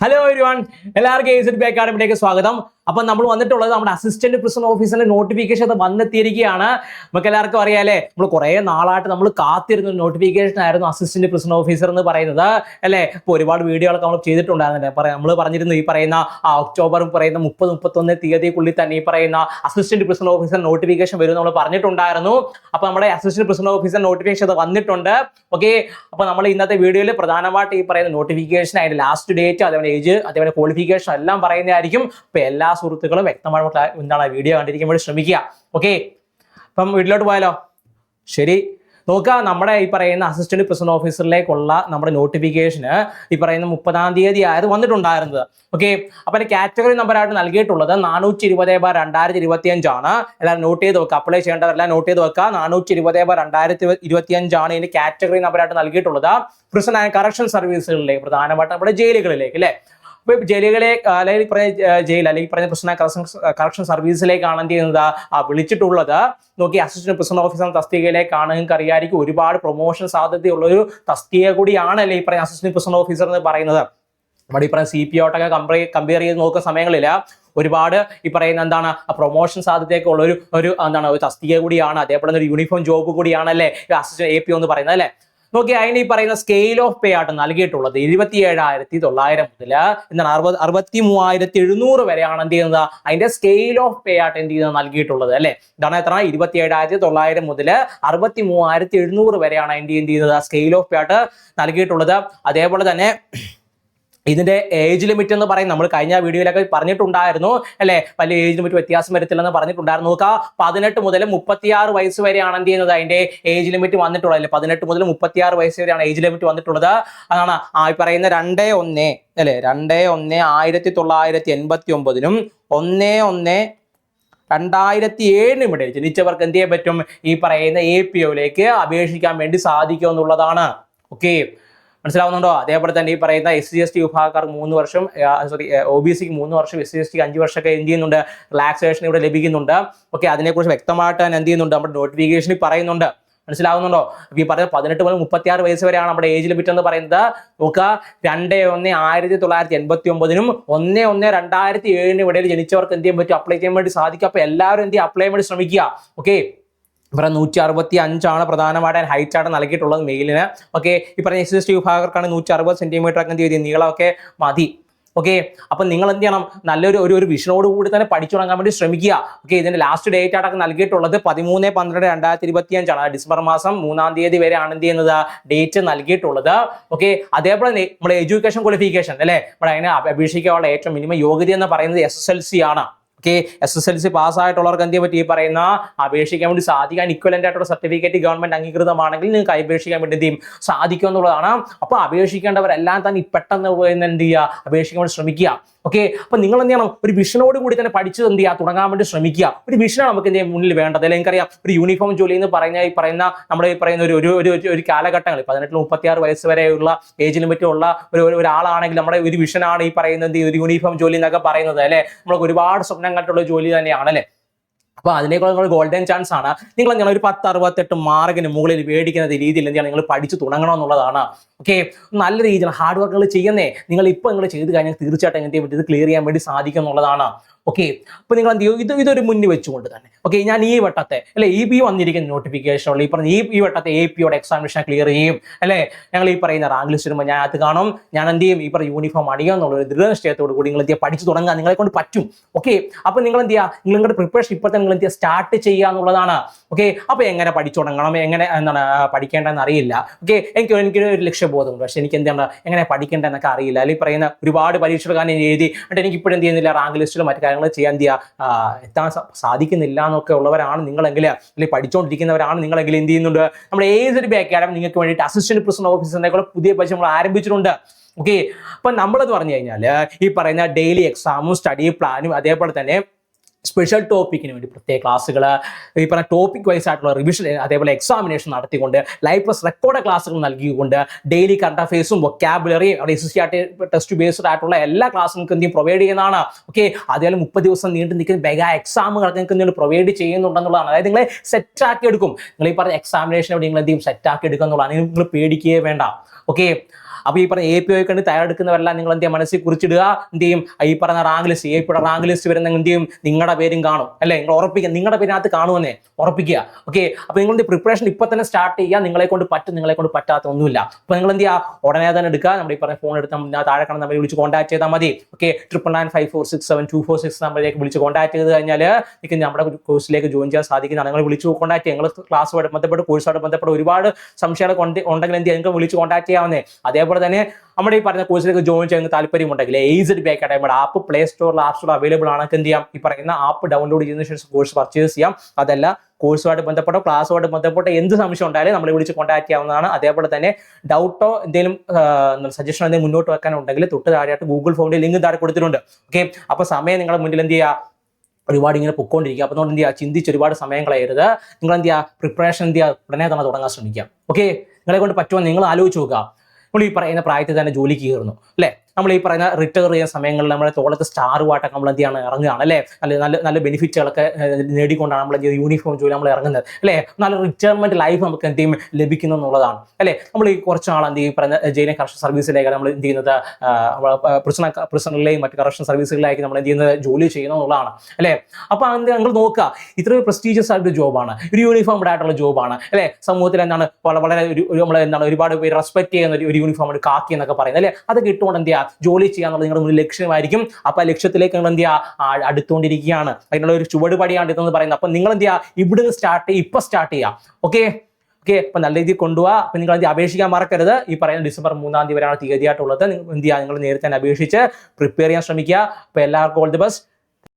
Hello everyone, എല്ലാവർക്കും AZB അക്കാഡമിയിലേക്ക് സ്വാഗതം. അപ്പം നമ്മൾ വന്നിട്ടുള്ളത് നമ്മുടെ അസിസ്റ്റന്റ് പ്രിസൺ ഓഫീസറിന്റെ നോട്ടിഫിക്കേഷൻ വന്നെത്തിയിരിക്കുകയാണ്. നമുക്ക് എല്ലാവർക്കും അറിയാലേ, നമ്മൾ കുറേ നാളായിട്ട് നമ്മൾ കാത്തിരുന്ന ഒരു നോട്ടിഫിക്കേഷൻ ആയിരുന്നു അസിസ്റ്റന്റ് പ്രിസൺ ഓഫീസർ എന്ന് പറയുന്നത് അല്ലേ. ഇപ്പോൾ ഒരുപാട് വീഡിയോകളൊക്കെ നമ്മൾ ചെയ്തിട്ടുണ്ടായിരുന്നില്ലേ. നമ്മൾ പറഞ്ഞിരുന്നു ഈ പറയുന്ന ഒക്ടോബർ പറയുന്ന 30-31 തീയതിക്കുള്ളിൽ തന്നെ ഈ പറയുന്ന അസിസ്റ്റന്റ് പ്രിസൺ ഓഫീസർ നോട്ടിഫിക്കേഷൻ വരും നമ്മൾ പറഞ്ഞിട്ടുണ്ടായിരുന്നു. അപ്പോൾ നമ്മുടെ അസിസ്റ്റന്റ് പ്രിസൺ ഓഫീസർ നോട്ടിഫിക്കേഷൻ വന്നിട്ടുണ്ട്. ഓക്കെ, അപ്പോൾ നമ്മൾ ഇന്നത്തെ വീഡിയോയിൽ പ്രധാനമായിട്ട് ഈ പറയുന്ന നോട്ടിഫിക്കേഷൻ അതിന്റെ ലാസ്റ്റ് ഡേറ്റ്, അതേപോലെ ഏജ്, അതേപോലെ ക്വാളിഫിക്കേഷൻ എല്ലാം പറയുന്നതായിരിക്കും. അപ്പോൾ എല്ലാ സുഹൃത്തുക്കളും വ്യക്തമായിട്ട് എന്താണ് വീഡിയോ കണ്ടിരിക്കാൻ വേണ്ടി ശ്രമിക്കുക. ഓക്കെ, അപ്പം വീട്ടിലോട്ട് പോയാലോ. ശരി, നോക്കുക. നമ്മുടെ ഈ പറയുന്ന അസിസ്റ്റന്റ് പ്രിസൺ ഓഫീസറിലേക്കുള്ള നമ്മുടെ നോട്ടിഫിക്കേഷന് ഈ പറയുന്ന 30-ാം തീയതി ആയത് വന്നിട്ടുണ്ടായിരുന്നത്. ഓക്കെ, അപ്പോൾ അതിന്റെ കാറ്റഗറി നമ്പറായിട്ട് നൽകിയിട്ടുള്ളത് 420/2025 ആണ്. എല്ലാവരും നോട്ട് ചെയ്ത് വെക്കുക. അപ്ലൈ ചെയ്യേണ്ടതെല്ലാം നോട്ട് ചെയ്ത് വെക്കുക. 420/2025 ആണ് ഇതിന്റെ കാറ്റഗറി നമ്പറായിട്ട് നൽകിയിട്ടുള്ളത്. പ്രിസൺ ആൻഡ് കറക്ഷൻ സർവീസുകളിലേക്ക്, പ്രധാനമായിട്ടും നമ്മുടെ ജയിലുകളിലേക്ക് അല്ലേ. അപ്പോൾ ജയിലുകളെ അല്ലെങ്കിൽ ജയിൽ അല്ലെങ്കിൽ പറഞ്ഞ പ്രിസൺ കറക്ഷൻ സർവീസിലേക്കാണ് എന്ത് ചെയ്യുന്നത് വിളിച്ചിട്ടുള്ളത്. നോക്കി, അസിസ്റ്റന്റ് പ്രിസൺ ഓഫീസർ തസ്തികയിലേക്കാണ്. നിങ്ങൾക്ക് അറിയാമായിരിക്കും ഒരുപാട് പ്രൊമോഷൻ സാധ്യതയുള്ള ഒരു തസ്തിക കൂടിയാണ് അല്ലേ ഈ പറയുന്ന അസിസ്റ്റന്റ് പ്രിസൺ ഓഫീസർ എന്ന് പറയുന്നത്. നമ്മുടെ ഈ പറയുന്ന CPO-ട്ടൊക്കെ കമ്പയർ ചെയ്ത് നോക്കുന്ന സമയങ്ങളിൽ ഒരുപാട് ഈ പറയുന്ന എന്താണ് പ്രൊമോഷൻ സാധ്യതയൊക്കെ ഉള്ള ഒരു എന്താണ് ഒരു തസ്തിക കൂടിയാണ്. അതേപോലെ ഒരു യൂണിഫോം ജോബ് കൂടിയാണ് അല്ലേ അസിസ്റ്റന്റ് APO എന്ന് പറയുന്നത് അല്ലേ. നോക്കി, അതിന് ഈ പറയുന്ന സ്കെയിൽ ഓഫ് പേ ആയിട്ട് നൽകിയിട്ടുള്ളത് 27,900 മുതൽ എന്താണ് 63,700 വരെയാണ് എന്ത് ചെയ്യുന്നത് അതിന്റെ സ്കെയിൽ ഓഫ് പേ ആയിട്ട് എന്ത് ചെയ്യുന്നത് നൽകിയിട്ടുള്ളത് അല്ലെ. ഇതാണ് എത്ര, 27,900 മുതൽ 63,700 വരെയാണ് അതിന്റെ എന്ത് ചെയ്യുന്നത് സ്കെയിൽ ഓഫ് പേ ആയിട്ട് നൽകിയിട്ടുള്ളത്. അതേപോലെ തന്നെ ഇതിന്റെ ഏജ് ലിമിറ്റ് എന്ന് പറയും, നമ്മൾ കഴിഞ്ഞ വീഡിയോയിലൊക്കെ പറഞ്ഞിട്ടുണ്ടായിരുന്നു അല്ലെ. വലിയ ഏജ് ലിമിറ്റ് വ്യത്യാസം വരത്തില്ലെന്ന് പറഞ്ഞിട്ടുണ്ടായിരുന്നു. നോക്കുക, 18 മുതൽ 36 വയസ്സ് വരെയാണ് എന്ത് ചെയ്യുന്നത് അതിന്റെ ഏജ് ലിമിറ്റ് വന്നിട്ടുള്ളത് അല്ലെ. 18 മുതൽ 36 വയസ്സ് വരെയാണ് ഏജ് ലിമിറ്റ് വന്നിട്ടുള്ളത്. അതാണ് ഈ പറയുന്ന 2-1 അല്ലെ, 2-1-1989നും 1-1-2007 ഇടയിൽ ജനിച്ചവർക്ക് എന്ത് ചെയ്യാൻ പറ്റും, ഈ പറയുന്ന APO-യിലേക്ക് അപേക്ഷിക്കാൻ വേണ്ടി സാധിക്കും എന്നുള്ളതാണ്. ഓക്കെ, മനസ്സിലാവുന്നുണ്ടോ? അതേപോലെ തന്നെ ഈ പറയുന്ന SC/ST വിഭാഗക്കാർക്ക് 3 വർഷം, OBC-ക്ക് 3 വർഷം, SC/ST-ക്ക് 5 വർഷമൊക്കെ എന്ത് ചെയ്യുന്നുണ്ട്, റിലാക്സേഷൻ ഇവിടെ ലഭിക്കുന്നുണ്ട്. ഓക്കെ, അതിനെക്കുറിച്ച് വ്യക്തമായിട്ട് തന്നെ എന്ത് ചെയ്യുന്നുണ്ട് നമ്മുടെ നോട്ടിഫിക്കേഷനിൽ പറയുന്നുണ്ട്. മനസ്സിലാവുന്നുണ്ടോ? ഈ പറയുന്നത് 18 മുതൽ 36 വയസ്സ് വരെയാണ് നമ്മുടെ ഏജ് ലിമിറ്റ് എന്ന് പറയുന്നത്. നോക്കുക, 2-1-1989നും 1-1-2007 ഇടയിൽ ജനിച്ചവർക്ക് എന്ത് ചെയ്യാൻ പറ്റും, അപ്ലൈ ചെയ്യാൻ വേണ്ടി സാധിക്കും. അപ്പൊ എല്ലാവരും എന്ത് ചെയ്യുക, അപ്ലൈ ചെയ്യാൻ വേണ്ടി ശ്രമിക്കുക. ഓക്കെ, ഇവിടെ 165 പ്രധാനമായിട്ട് ഹൈറ്റ് ആയിട്ട് നൽകിയിട്ടുള്ളത് മെയിലിന്. ഓക്കെ, ഈ പറഞ്ഞ SC/ST വിഭാഗക്കാണ് 160 സെന്റിമീറ്റർ ഒക്കെ എന്ത് ചെയ്ത് നീളമൊക്കെ മതി. ഓക്കെ, അപ്പൊ നിങ്ങൾ എന്ത് ചെയ്യണം, നല്ലൊരു ഒരു വിഷനോട് കൂടി തന്നെ പഠിച്ചു തുടങ്ങാൻ വേണ്ടി ശ്രമിക്കുക. ഓക്കെ, ഇതിന്റെ ലാസ്റ്റ് ഡേറ്റ് ആയിട്ടൊക്കെ നൽകിയിട്ടുള്ളത് 13-12-2025 ആണ്. ഡിസംബർ മാസം 3-ാം തീയതി വരെയാണ് എന്ത് ചെയ്യുന്നത് ഡേറ്റ് നൽകിയിട്ടുള്ളത്. ഓക്കെ, അതേപോലെ നമ്മുടെ എഡ്യൂക്കേഷൻ ക്വാളിഫിക്കേഷൻ അല്ലെ, നമ്മുടെ അതിനെ അപേക്ഷിക്കാനുള്ള ഏറ്റവും മിനിമം യോഗ്യത എന്ന് പറയുന്നത് SSLC ആണ്. ഓക്കെ, SSLC പാസ്സായിട്ടുള്ളവർക്ക് എന്ത് ചെയ്യാൻ പറ്റി, ഈ പറയുന്ന അപേക്ഷിക്കാൻ വേണ്ടി സാധിക്കാൻ ഇക്വലന്റ് ആയിട്ടുള്ള സർട്ടിഫിക്കറ്റ് ഗവൺമെന്റ് അംഗീകൃതമാണെങ്കിൽ നിങ്ങൾക്ക് അപേക്ഷിക്കാൻ വേണ്ടി എന്ത് ചെയ്യും സാധിക്കും എന്നുള്ളതാണ്. അപ്പോൾ അപേക്ഷിക്കേണ്ടവരെല്ലാം തന്നെ പെട്ടെന്ന് എന്ത് ചെയ്യുക, അപേക്ഷിക്കാൻ വേണ്ടി ശ്രമിക്കുക. ഓക്കെ, അപ്പൊ നിങ്ങൾ എന്ത് ചെയ്യണം, ഒരു വിഷനോട് കൂടി തന്നെ പഠിച്ച് എന്ത് ചെയ്യുക തുടങ്ങാൻ വേണ്ടി ശ്രമിക്കുക. ഒരു വിഷനാണ് നമുക്ക് എന്ത് ചെയ്യാൻ മുന്നിൽ വേണ്ടത്. അല്ലെങ്കിൽ എനിക്കറിയാം, ഒരു യൂണിഫോം ജോലി എന്ന് പറഞ്ഞാൽ ഈ പറയുന്ന നമ്മുടെ ഈ പറയുന്ന ഒരു കാലഘട്ടങ്ങൾ 18-36 വയസ്സ് വരെയുള്ള ഏജ് ലിമിറ്റ് ഉള്ള ഒരാളാണെങ്കിൽ നമ്മുടെ ഒരു വിഷനാണ് ഈ പറയുന്നത് ഒരു യൂണിഫോം ജോലി എന്നൊക്കെ പറയുന്നത് അല്ലെ. നമ്മൾക്ക് ഒരുപാട് സ്വപ്നം കണ്ടുള്ള ജോലി തന്നെയാണ് അല്ലെ. അപ്പൊ അതിനേക്കാൾ ഗോൾഡൻ ചാൻസ് ആണ്. നിങ്ങൾ എന്താണ് ഒരു 10-68 മാർക്കിന് മുകളിൽ മേടിക്കുന്ന രീതിയിൽ എന്താണ് നിങ്ങൾ പഠിച്ചു തുടങ്ങണം എന്നുള്ളതാണ്. ഓക്കെ, നല്ല രീതിയിൽ ഹാർഡ് വർക്കുകൾ ചെയ്യുന്നേ. നിങ്ങൾ ഇപ്പോൾ നിങ്ങൾ ചെയ്ത് കഴിഞ്ഞാൽ തീർച്ചയായിട്ടും എന്ത് ചെയ്യാൻ പറ്റും, ഇത് ക്ലിയർ ചെയ്യാൻ വേണ്ടി സാധിക്കും എന്നുള്ളതാണ്. ഓക്കെ, അപ്പൊ നിങ്ങൾ എന്ത് ചെയ്യും, ഇതൊരു മുന്നിൽ വെച്ചുകൊണ്ട് തന്നെ ഓക്കെ, ഞാൻ ഈ വട്ടത്തെ അല്ലെ ഈ വന്നിരിക്കുന്ന നോട്ടിഫിക്കേഷൻ ഈ പറഞ്ഞ ഈ വട്ടത്തെ APO-യുടെ എക്സാമിനേഷൻ ക്ലിയർ ചെയ്യും അല്ലെ. ഞങ്ങൾ ഈ പറയുന്ന റാങ്ക് ലിസ്റ്റ് വരുമ്പോൾ ഞാൻ അത് കാണും, ഞാൻ എന്ത് ചെയ്യും, ഈ പറഞ്ഞ യൂണിഫോം അടിക്കുക എന്നുള്ള ഒരു ദൃഢനിശ്ചയത്തോട് കൂടി നിങ്ങൾ എന്ത് ചെയ്യുക, പഠിച്ചു തുടങ്ങുക. നിങ്ങളെ കൊണ്ട് പറ്റും. ഓക്കെ, അപ്പൊ നിങ്ങൾ എന്ത് ചെയ്യുക, നിങ്ങളുടെ പ്രിപ്പറേഷൻ ഇപ്പോൾ തന്നെ നിങ്ങൾ എന്ത് ചെയ്യുക, സ്റ്റാർട്ട് ചെയ്യുക എന്നുള്ളതാണ്. ഓക്കെ, അപ്പൊ എങ്ങനെ പഠിച്ചു തുടങ്ങണം, എങ്ങനെ എന്താണ് പഠിക്കേണ്ടതെന്ന് അറിയില്ല. ഓക്കെ, എനിക്കൊരു ലക്ഷ്യബോധമുണ്ട്, പക്ഷെ എനിക്ക് എന്താണ് എങ്ങനെ പഠിക്കേണ്ടതെന്നൊക്കെ അറിയില്ല. അല്ലെങ്കിൽ പറയുന്ന ഒരുപാട് പരീക്ഷകൾ ഞാൻ എഴുതി എന്നിട്ട് എനിക്ക് ഇപ്പോഴും എന്ത് ചെയ്യുന്നില്ല, റാങ്ക് ലിസ്റ്റിലും മറ്റു കാര്യങ്ങൾ ചെയ്യാൻ എന്ത് ചെയ്യുക എത്താൻ സാധിക്കുന്നില്ല എന്നൊക്കെ ഉള്ളവരാണ് നിങ്ങളെങ്കിൽ, അല്ലെങ്കിൽ പഠിച്ചുകൊണ്ടിരിക്കുന്നവരാണ് നിങ്ങളെങ്കിൽ എന്ത് ചെയ്യുന്നുണ്ട്, നമ്മുടെ AZB അക്കാഡമി നിങ്ങൾക്ക് വേണ്ടിയിട്ട് അസിസ്റ്റന്റ് പ്രിസൺ ഓഫീസറിനേക്കുള്ള പുതിയ ബാച്ച് നമ്മൾ ആരംഭിച്ചിട്ടുണ്ട്. ഓക്കെ, അപ്പൊ നമ്മളെന്ന് പറഞ്ഞു കഴിഞ്ഞാൽ ഈ പറയുന്ന ഡെയിലി എക്സാമും സ്റ്റഡി പ്ലാനും അതേപോലെ തന്നെ സ്പെഷ്യൽ ടോപ്പിക്കിന് വേണ്ടി പ്രത്യേക ക്ലാസ്സുകൾ, ഈ പറഞ്ഞ ടോപ്പിക് വൈസ് ആയിട്ടുള്ള റിവിഷൻ, അതേപോലെ എക്സാമിനേഷൻ നടത്തിക്കൊണ്ട് ലൈവ് പ്ലസ് റെക്കോർഡ് ക്ലാസ്സുകൾ നൽകിക്കൊണ്ട് ഡെയിലി കറണ്ട് അഫയേഴ്സും വൊക്കാബുലറിയും SSC ടെസ്റ്റ് ബേസ്ഡ് ആയിട്ടുള്ള എല്ലാ ക്ലാസ്സും നിങ്ങൾക്ക് എന്തെങ്കിലും പ്രൊവൈഡ് ചെയ്യുന്നതാണ്. ഓക്കെ, അതേപോലെ 30 ദിവസം നീണ്ടു നിൽക്കുന്ന മെഗാ എക്സാമുകൾ നിങ്ങൾക്ക് പ്രൊവൈഡ് ചെയ്യുന്നുണ്ടെന്നുള്ളതാണ്. അതായത് നിങ്ങളെ സെറ്റാക്കി എടുക്കും. നിങ്ങൾ ഈ പറഞ്ഞ എക്സാമിനേഷൻ നിങ്ങൾ എന്ത് ചെയ്യും, സെറ്റാക്കി എടുക്കുക എന്നുള്ളതാണ്. നിങ്ങൾ പേടിക്കുകയേ വേണ്ട. ഓക്കെ, അപ്പോൾ ഈ പറഞ്ഞ APO കണ്ട് തയ്യാറെടുക്കുന്നവരെല്ലാം നിങ്ങൾ എന്ത് ചെയ്യും മനസ്സിൽ കുറിച്ചിടുക. എന്ത് ചെയ്യും ഈ പറഞ്ഞ റാങ്ക് ലിസ്റ്റ് APOയുടെ റാങ്ക് ലിസ്റ്റ് വരുന്ന എന്ത് ചെയ്യും നിങ്ങളുടെ പേരും കാണും അല്ലേ. നിങ്ങൾ ഉറപ്പിക്കുക നിങ്ങളുടെ പേരിനകത്ത് കാണുമെന്നേ ഉറപ്പിക്കുക. ഓക്കെ, അപ്പോൾ നിങ്ങളുടെ പ്രിപ്പറേഷൻ ഇപ്പൊ തന്നെ സ്റ്റാർട്ട് ചെയ്യുക. നിങ്ങളെ കൊണ്ട് പറ്റും, നിങ്ങളെ കൊണ്ട് പറ്റാത്ത ഒന്നുമില്ല. അപ്പോൾ നിങ്ങൾ എന്ത് ചെയ്യുക ഉടനെ തന്നെ എടുക്കുക. നമ്മുടെ ഈ പറഞ്ഞ ഫോൺ എടുത്ത് താഴെ കാണുന്ന നമ്പറിൽ വിളിച്ച് കോൺടാക്ട് ചെയ്താൽ മതി. ഓക്കെ, 9995467246 നമ്പറിലേക്ക് വിളിച്ച് കോൺടാക്ട് ചെയ്ത് കഴിഞ്ഞാൽ നിങ്ങൾക്ക് നമ്മുടെ കോഴ്സിലേക്ക് ജോയിൻ ചെയ്യാൻ സാധിക്കുന്നതാണ്. നിങ്ങൾ വിളിച്ച് കോൺടാക്ട് ചെയ്യുക. നിങ്ങൾ ക്ലാസ്സുമായിട്ട് ബന്ധപ്പെട്ട് കോഴ്സുമായിട്ട് ബന്ധപ്പെട്ട് ഒരുപാട് സംശയങ്ങൾ ഉണ്ടെങ്കിൽ എന്ത് ചെയ്യുക നിങ്ങൾക്ക് വിളിച്ച് കോൺടാക്ട് ചെയ്യാവുന്നേ. അതേപോലെ തന്നെ നമ്മുടെ ഈ പറഞ്ഞ കോഴ്സിലേക്ക് ജോയിൻ ചെയ്യാൻ താല്പര്യമുണ്ടെങ്കിൽ AZB അക്കാഡമിയുടെ ആപ്പ് പ്ലേ സ്റ്റോറിൽ ആപ്പ് സ്റ്റോർ അവൈലബിൾ ആണ്. എന്ത് ചെയ്യാം ഈ പറയുന്ന ആപ്പ് ഡൗൺലോഡ് ചെയ്തതിനു ശേഷം കോഴ്സ് പർച്ചേസ് ചെയ്യാം. അതല്ല കോഴ്സുമായിട്ട് ബന്ധപ്പെട്ടോ ക്ലാസ്സുമായിട്ട് ബന്ധപ്പെട്ടോ എന്ത് സംശയം ഉണ്ടായാലും നമ്മളെ വിളിച്ച് കോൺടാക്ട് ചെയ്യാവുന്നതാണ്. അതേപോലെ തന്നെ ഡൗട്ടോ എന്തെങ്കിലും സജഷൻ എന്തെങ്കിലും മുന്നോട്ട് വെക്കാനുണ്ടെങ്കിൽ തൊട്ട് താഴെയായിട്ട് ഗൂഗിൾ ഫോമിന്റെ ലിങ്ക് താഴെ കൊടുത്തിട്ടുണ്ട്. ഓക്കെ, അപ്പോൾ സമയം നിങ്ങളുടെ മുന്നിൽ എന്ത് ചെയ്യുക ഒരുപാട് ഇങ്ങനെ പൊക്കോണ്ടിരിക്കുക. അപ്പോൾ എന്ത് ചെയ്യുക ചിന്തിച്ച് ഒരുപാട് സമയം കളയരുത്. നിങ്ങൾ എന്ത് ചെയ്യുക പ്രിപ്പറേഷൻ എന്ത് ചെയ്യുക ഉടനെ തന്നെ തുടങ്ങാൻ ശ്രമിക്കുക. ഓക്കെ, നിങ്ങളെ കൊണ്ട് പറ്റുമെന്ന് നിങ്ങൾ ആലോചിച്ച് നോക്കുക. നമ്മൾ ഈ പറയുന്ന പ്രായത്തിൽ തന്നെ ജോലിക്ക് കയറുന്നു അല്ലേ. നമ്മൾ ഈ പറയുന്ന റിട്ടയർ ചെയ്യുന്ന സമയങ്ങളിൽ നമ്മുടെ തോളത്ത് സ്റ്റാറുമായിട്ടൊക്കെ നമ്മൾ എന്ത് ചെയ്യാണ് ഇറങ്ങുകയാണ് അല്ലേ. നല്ല ബെനിഫിറ്റുകളൊക്കെ നേടിക്കൊണ്ടാണ് നമ്മൾ എന്ത് യൂണിഫോം ജോലി നമ്മൾ ഇറങ്ങുന്നത് അല്ലേ. നല്ല റിട്ടയർമെന്റ് ലൈഫ് നമുക്ക് എന്ത് ചെയ്യും ലഭിക്കുന്നു എന്നുള്ളതാണ് അല്ലേ. നമ്മൾ ഈ കുറച്ച് നാൾ എന്ത് ചെയ്യും പറയുന്ന ജയിലിംഗ് കറക്ഷൻ സർവീസിലേക്കാണ് നമ്മൾ എന്ത് ചെയ്യുന്നത് പ്രിസണറിലെയും മറ്റ് കറക്ഷൻ സർവീസുകളിലേക്ക് നമ്മൾ എന്ത് ചെയ്യുന്നത് ജോലി ചെയ്യുന്നു എന്നുള്ളതാണ് അല്ലേ. അപ്പോൾ അത് നിങ്ങൾ നോക്കുക ഇത്രയും പ്രസ്റ്റീജിയസ് ആയിട്ടൊരു ജോബാണ്, ഒരു യൂണിഫോംഡ് ആയിട്ടുള്ള ജോബാണ് അല്ലേ. സമൂഹത്തിൽ എന്താണ് വളരെ നമ്മൾ എന്താണ് ഒരുപാട് പേര് റെസ്പെക്ട് ചെയ്യുന്ന ഒരു യൂണിഫോം ഒരു കാക്കി എന്നൊക്കെ പറയുന്നത് അല്ലേ. അത് കിട്ടുകൊണ്ട് എന്ത് ചെയ്യുക ജോലി ചെയ്യാന്നുള്ളത് നിങ്ങളുടെ മുന്നിൽ ലക്ഷ്യമായിരിക്കും. അപ്പൊ ആ ലക്ഷ്യത്തിലേക്ക് നിങ്ങൾ എന്ത് ചെയ്യുക അടുത്തുകൊണ്ടിരിക്കുകയാണ്. അതിനുള്ള ഒരു ചുവടുപടിയാണ് ഇതെന്ന് പറയുന്നത്. അപ്പൊ നിങ്ങൾ എന്ത് ചെയ്യുക ഇവിടുന്ന് ഇപ്പൊ സ്റ്റാർട്ട് ചെയ്യുക. ഓക്കെ, അപ്പൊ നല്ല രീതിയിൽ കൊണ്ടുപോവുക. അപ്പൊ നിങ്ങൾ എന്ത് അപേക്ഷിക്കാൻ മറക്കരുത്. ഈ പറയുന്ന ഡിസംബർ 3 വരെയാണ് തീയതിയായിട്ടുള്ളത്. എന്ത് ചെയ്യുക നിങ്ങൾ നേരത്തെ തന്നെ അപേക്ഷിച്ച് പ്രിപ്പയർ ചെയ്യാൻ ശ്രമിക്കുക. അപ്പൊ എല്ലാവർക്കും ഓൾ ദി ബെസ്റ്റ്.